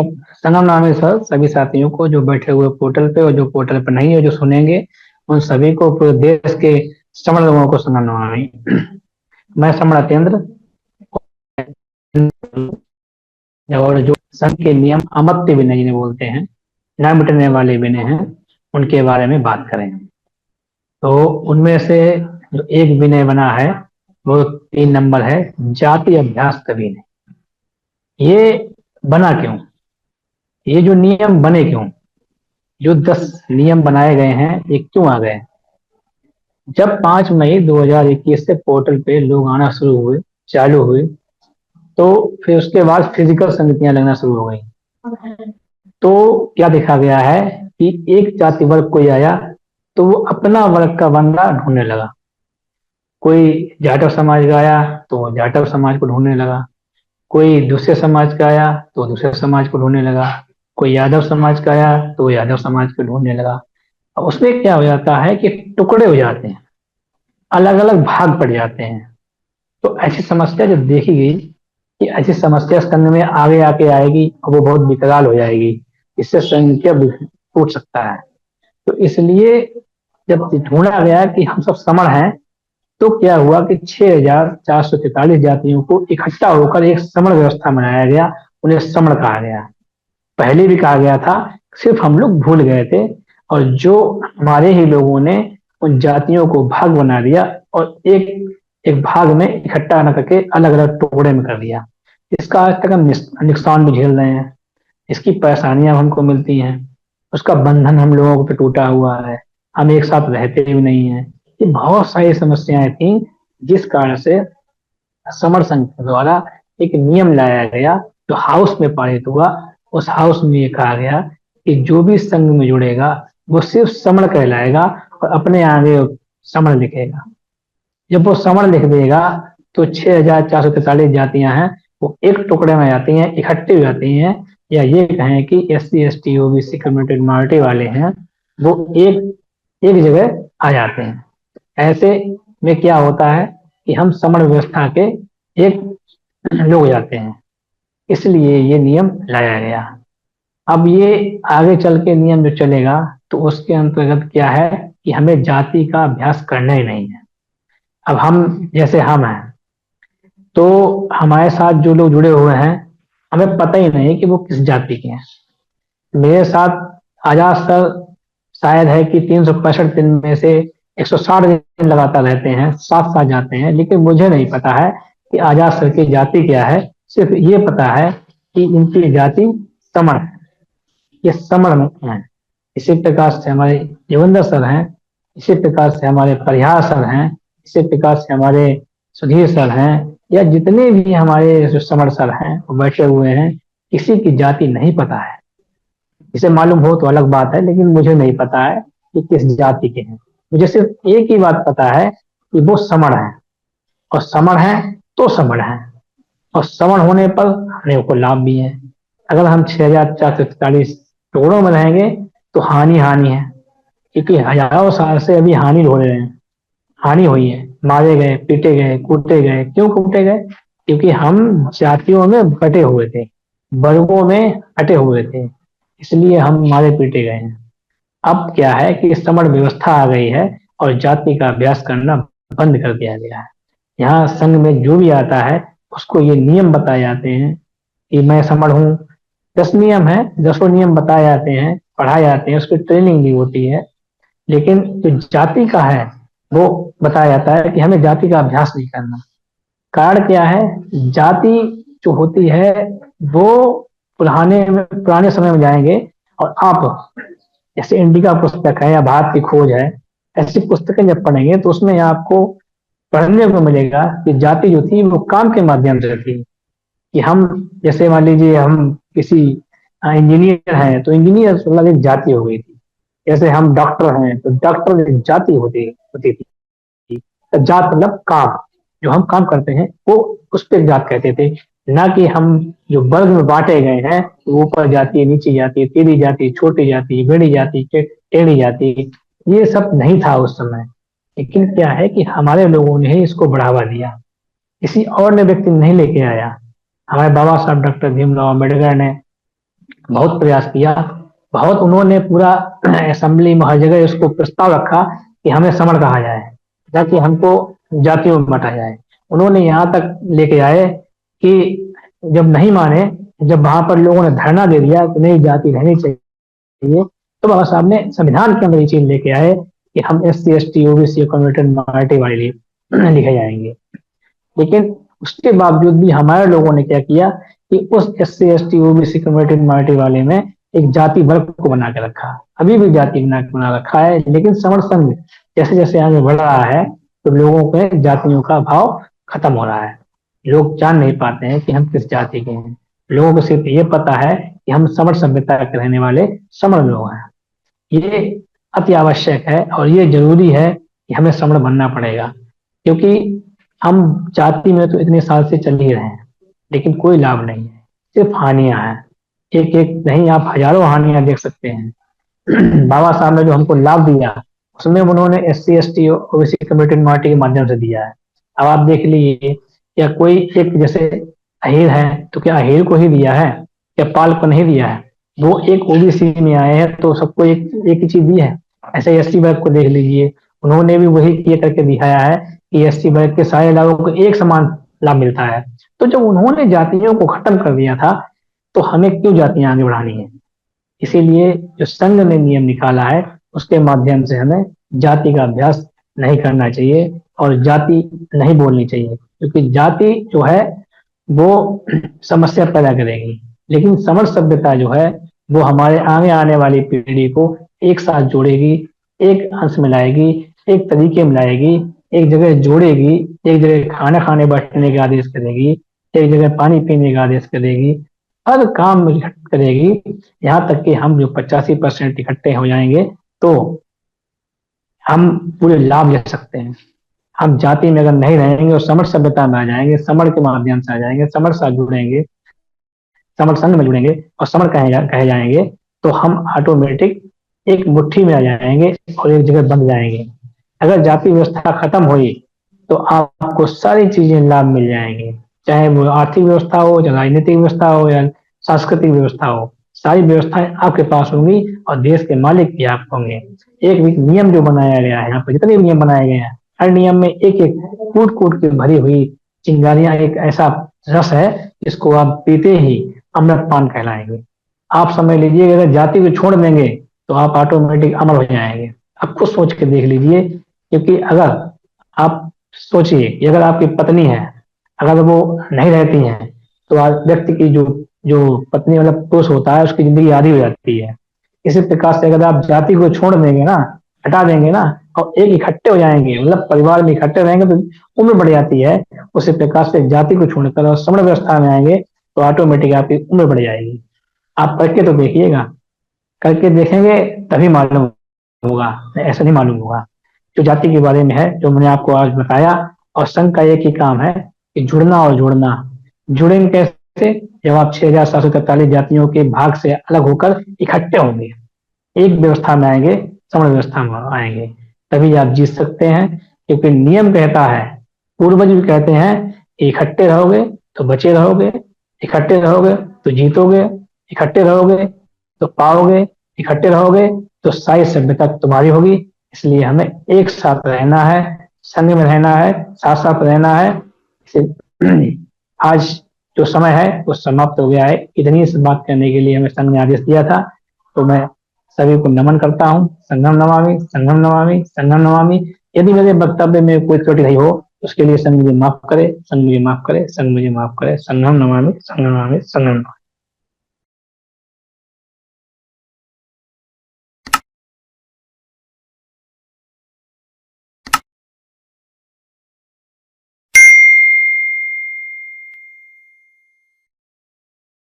तो संगम नामी सर सभी साथियों को जो बैठे हुए पोर्टल पे और जो पोर्टल पर नहीं है जो सुनेंगे उन सभी को पूरे देश के समण लोगों को संगम नमामि। मैं समणातेंद्र और जो संघ के नियम अमत्य विनय जिन्हें बोलते हैं, न मिटने वाले विनय हैं, उनके बारे में बात करें। तो उनमें से जो एक विनय बना है वो 3 नंबर है, जाति अभ्यास कभी नहीं। ये बना क्यों, ये जो नियम बने क्यों, जो 10 नियम बनाए गए हैं ये क्यों आ गए? जब 5 मई 2021 से पोर्टल पे लोग आना शुरू हुए, चालू हुए, तो फिर उसके बाद फिजिकल समितियां लगना शुरू हो गई। तो क्या देखा गया है कि एक जाति वर्ग कोई आया तो वो अपना वर्ग का बंदा ढूंढने लगा। कोई जाटव समाज का आया तो जाटव समाज को ढूंढने लगा, कोई दूसरे समाज का आया तो दूसरे समाज को ढूंढने लगा, कोई यादव समाज का आया तो यादव समाज को ढूंढने लगा। अब उसमें क्या हो जाता है कि टुकड़े हो जाते हैं, अलग अलग भाग पड़ जाते हैं। तो ऐसी समस्या जब देखी गई कि ऐसी समस्या संघ में आगे आके आएगी और वो बहुत विकराल हो जाएगी, इससे संघ क्या टूट सकता है। तो इसलिए जब ढूंढा गया कि हम सब समण हैं, तो क्या हुआ कि 6,443 जातियों को इकट्ठा होकर एक समण व्यवस्था बनाया गया, उन्हें समण कहा गया। पहले भी कहा गया था, सिर्फ हम लोग भूल गए थे, और जो हमारे ही लोगों ने उन जातियों को भाग बना दिया और एक एक भाग में इकट्ठा न करके अलग अलग टुकड़े में कर दिया। इसका आज तक हम नुकसान भी झेल रहे हैं, इसकी परेशानियां हमको मिलती हैं, उसका बंधन हम लोगों पे टूटा हुआ है, हम एक साथ रहते भी नहीं है। ये बहुत सारी समस्याएं थी जिस कारण से समर संघ के द्वारा एक नियम लाया गया जो हाउस में पारित हुआ। उस हाउस में ये कहा गया कि जो भी संघ में जुड़ेगा वो सिर्फ समण कहलाएगा और अपने आगे समण लिखेगा। जब वो समण लिख देगा तो 6,443 जातियां हैं वो एक टुकड़े में आती हैं, इकट्ठी हो जाती हैं, या ये कहें कि SC ST OBC community minority वाले हैं वो एक एक जगह आ जाते हैं। ऐसे में क्या होता है कि हम समण व्यवस्था के एक लोग जाते हैं, इसलिए ये नियम लाया गया। अब ये आगे चल के नियम जो चलेगा तो उसके अंतर्गत क्या है कि हमें जाति का अभ्यास करना ही नहीं है। अब हम जैसे हम हैं तो हमारे साथ जो लोग जुड़े हुए हैं हमें पता ही नहीं कि वो किस जाति के हैं। मेरे साथ आजाद सर शायद है कि 365 दिन में से 160 दिन लगातार रहते हैं, साथ साथ जाते हैं, लेकिन मुझे नहीं पता है कि आजाद सर की जाति क्या है। सिर्फ ये पता है कि इनकी जाति समण है, ये समण है। इसी प्रकार से हमारे योगेंद्र सर हैं, इसी प्रकार से हमारे परिहार सर हैं, इसी प्रकार से हमारे सुधीर सर हैं, या जितने भी हमारे जो समण सर हैं वो बैठे हुए हैं, किसी की जाति नहीं पता है। इसे मालूम हो तो अलग बात है, लेकिन मुझे नहीं पता है कि किस जाति के हैं। मुझे सिर्फ एक ही बात पता है कि वो समण है, और समण है तो समण है, और समण होने पर हमें को लाभ भी है। अगर हम 6,443 टुकड़ों में रहेंगे तो हानि हानि है, क्योंकि हजारों साल से अभी हानि हो रहे हैं, हानि हुई है, मारे गए, पीटे गए, कूटे गए। क्यों कूटे गए? क्योंकि हम जातियों में बटे हुए थे, वर्गों में हटे हुए थे, इसलिए हम मारे पीटे गए हैं। अब क्या है कि समण व्यवस्था आ गई है और जाति का अभ्यास करना बंद कर दिया गया है। यहाँ संघ में जो भी आता है उसको ये नियम बताए जाते हैं कि मैं समण हूँ। 10 नियम है, 10 नियम बताए जाते हैं, पढ़ाए जाते हैं, उसकी ट्रेनिंग भी होती है, लेकिन जो जाति का है वो बताया जाता है कि हमें जाति का अभ्यास नहीं करना। कारण क्या है? जाति जो होती है वो पुराने समय में जाएंगे और आप जैसे इंडिका पुस्तक है या भारत की खोज है, ऐसी पुस्तकें जब पढ़ेंगे तो उसमें आपको पढ़ने को मिलेगा कि जाति जो थी वो काम के माध्यम से थी। कि हम जैसे मान लीजिए हम किसी इंजीनियर हैं तो इंजीनियर मतलब एक जाति हो गई थी। जैसे हम डॉक्टर हैं तो डॉक्टर एक जाति होती थी। तो जात मतलब काम, जो हम काम करते हैं वो उस पर जात कहते थे। ना कि हम जो वर्ग में बांटे गए हैं, ऊपर जाति, नीचे जाति, तेरी जाति, छोटी जाति, बड़ी जाति, टेढ़ी जाति, ये सब नहीं था उस समय। लेकिन क्या है कि हमारे लोगों ने ही इसको बढ़ावा दिया, किसी और ने व्यक्ति नहीं लेके आया। हमारे बाबा साहब डॉक्टर भीमराव अम्बेडकर ने बहुत प्रयास किया, बहुत उन्होंने पूरा असेंबली में हर जगह उसको प्रस्ताव रखा कि हमें समण कहा जाए, ताकि हमको जातियों में बांटा जाए। उन्होंने यहाँ तक लेके आए कि जब नहीं माने, जब वहां पर लोगों ने धरना दे दिया कि नहीं जाति रहनी चाहिए, तो बाबा साहब ने संविधान के अंदर ये चीज लेके आए कि हम SC ST OBC community minority वाले लिए लिखे जाएंगे। लेकिन उसके बावजूद भी हमारे लोगों ने क्या किया कि उस SC ST OBC community minority वाले में एक जाति वर्ग को बना के रखा, अभी भी जाति बना रखा है। लेकिन समर संघ जैसे जैसे आगे बढ़ रहा है तो लोगों के जातियों का भाव खत्म हो रहा है। लोग जान नहीं पाते हैं कि हम किस जाति के हैं। लोगों को सिर्फ ये पता है कि हम समर सभ्यता के रहने वाले समर लोग हैं। ये अति आवश्यक है और ये जरूरी है कि हमें समर बनना पड़ेगा, क्योंकि हम जाति में तो इतने साल से चल ही रहे हैं, लेकिन कोई लाभ नहीं है, सिर्फ हानियां हैं। एक एक नहीं, आप हजारों हानियां देख सकते हैं। बाबा साहब ने जो हमको लाभ दिया उसमें उन्होंने SC ST OBC community minority के माध्यम से दिया है। अब आप देख लीजिए, या कोई एक जैसे अहीर है तो क्या अहीर को ही दिया है, या पाल को नहीं दिया है? वो एक OBC में आए हैं तो सबको एक ही चीज दी है। ऐसे SC वर्ग को देख लीजिए, उन्होंने भी वही ये करके दिखाया है कि SC वर्ग के सारे लोगों को एक समान लाभ मिलता है। तो जब उन्होंने जातियों को खत्म कर दिया था तो हमें क्यों जातियां आगे बढ़ानी है? इसीलिए जो संघ ने नियम निकाला है उसके माध्यम से हमें जाति का अभ्यास नहीं करना चाहिए और जाति नहीं बोलनी चाहिए, क्योंकि जाति जो है वो समस्या पैदा करेगी। लेकिन समर सभ्यता जो है वो हमारे आगे आने वाली पीढ़ी को एक साथ जोड़ेगी, एक अंश में लाएगी, एक तरीके में लाएगी, एक जगह जोड़ेगी, एक जगह खाना खाने बैठने का आदेश करेगी, एक जगह पानी पीने का आदेश करेगी, हर काम में करेगी। यहाँ तक कि हम जो 85% इकट्ठे हो जाएंगे तो हम पूरे लाभ ले सकते हैं। हम जाति में अगर नहीं रहेंगे और समर सभ्यता में आ जाएंगे, समर के माध्यम से आ जाएंगे, समर साथ जुड़ेंगे, समर संघ में जुड़ेंगे और समर कहे जाएंगे, तो हम ऑटोमेटिक एक मुट्ठी में आ जाएंगे और एक जगह बंध जाएंगे। अगर जाति व्यवस्था खत्म हुई तो आपको सारी चीजें लाभ मिल जाएंगे, चाहे वो आर्थिक व्यवस्था हो, चाहे राजनीतिक व्यवस्था हो, या सांस्कृतिक व्यवस्था हो, सारी व्यवस्थाएं आपके पास होंगी और देश के मालिक भी आप होंगे। एक भी नियम जो बनाया गया है, यहाँ पर जितने भी नियम बनाए गए हैं, हर नियम में एक एक कूट कूट के भरी हुई चिंगारियां, एक ऐसा रस है जिसको आप पीते ही अमृत पान कहलाएंगे। आप समझ लीजिए, अगर जाति को छोड़ देंगे तो आप ऑटोमेटिक अमर हो जाएंगे। आप खुद सोच के देख लीजिए, क्योंकि अगर आप सोचिए कि अगर आपकी पत्नी है, अगर वो नहीं रहती है तो व्यक्ति की जो जो पत्नी मतलब पुरुष होता है उसकी जिंदगी आधी हो जाती है। इसी प्रकार से अगर आप जाति को छोड़ देंगे ना, हटा देंगे ना, और एक इकट्ठे हो जाएंगे, मतलब परिवार में इकट्ठे रहेंगे तो उम्र बढ़ जाती है। उसी प्रकार से जाति को छोड़कर और समण व्यवस्था में आएंगे तो ऑटोमेटिक आपकी उम्र बढ़ जाएगी। आप करके तो देखिएगा, करके देखेंगे तभी मालूम होगा, ऐसा नहीं मालूम होगा। जो जाति के बारे में है, जो मैंने आपको आज बताया, और संघ का एक ही काम है कि जुड़ना और जोड़ना। जुड़ेंगे कैसे? जब आप 6743 जातियों के भाग से अलग होकर इकट्ठे होंगे, एक व्यवस्था में आएंगे, समण व्यवस्था में आएंगे, तभी आप जीत सकते हैं। क्योंकि नियम कहता है, पूर्वज भी कहते हैं, इकट्ठे रहोगे तो बचे रहोगे, इकट्ठे रहोगे तो जीतोगे, इकट्ठे रहोगे तो पाओगे, इकट्ठे रहोगे तो सारी सभ्यता तुम्हारी होगी। इसलिए हमें एक साथ रहना है, संग में रहना है, साथ साथ रहना है। आज जो समय है वो समाप्त हो गया है। इतनी सी बात करने के लिए हमें संघ ने आदेश दिया था, तो मैं सभी को नमन करता हूँ। संघम नमामि, संघम नमामि, संघम नमामि। यदि मेरे वक्तव्य में कोई त्रुटि रही हो उसके लिए संघ मुझे माफ करे, संघ मुझे माफ करे, संघ मुझे माफ करे। संघम नमामि, संघम नमामि, संघम नमामि।